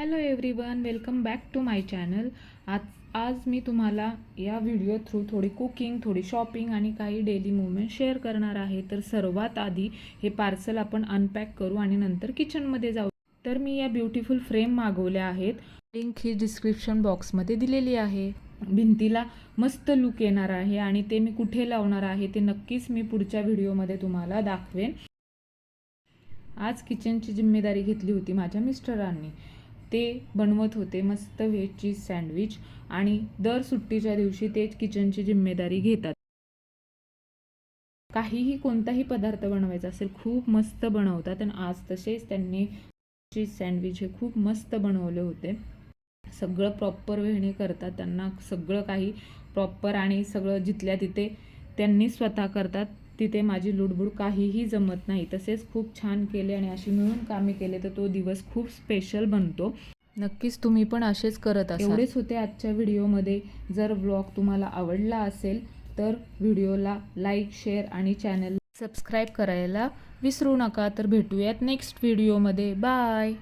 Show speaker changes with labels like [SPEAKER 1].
[SPEAKER 1] Hello everyone, welcome back to my channel. आज मी तुम्हाला या व्हिडिओ थ्रू थोडी कुकिंग, थोडी शॉपिंग आणि काही डेली मूवमेंट शेअर करणार आहे. तर सर्वात आधी हे पार्सल आपण अनपॅक करू आणि नंतर किचनमध्ये जाऊ. तर मी या ब्युटिफुल फ्रेम मागवल्या आहेत. लिंक ही डिस्क्रिप्शन बॉक्समध्ये दिलेली आहे. भिंतीला मस्त लुक येणार आहे आणि ते मी कुठे लावणार आहे ते नक्कीच मी पुढच्या व्हिडिओमध्ये तुम्हाला दाखवेन. आज किचनची जिम्मेदारी घेतली होती माझ्या मिस्टरांनी. ते बनवत होते मस्त व्हेज चीज सँडविच आणि दर सुट्टीच्या दिवशी ते किचनची जिम्मेदारी घेतात. काहीही कोणताही पदार्थ बनवायचा असेल खूप मस्त बनवतात आणि आज तसेच त्यांनी चीज सँडविच हे खूप मस्त बनवले होते. सगळं प्रॉपर वेळेने करतात, त्यांना सगळं काही प्रॉपर आणि सगळं जिथल्या तिथे त्यांनी स्वतः करतात. तिथे माझी लुडबुड काहीही जमत नाही. तसेच खूप छान केले आणि अशी मिळून कामे केले तर तो दिवस खूप स्पेशल बनतो. नक्कीच तुम्ही पण असेच करत असाल. एवढेच होते आजच्या व्हिडिओमध्ये. जर ब्लॉग तुम्हाला आवडला असेल तर व्हिडिओला लाईक, शेअर आणि चॅनल सबस्क्राईब करायला विसरू नका. तर भेटूयात नेक्स्ट व्हिडिओमध्ये. बाय.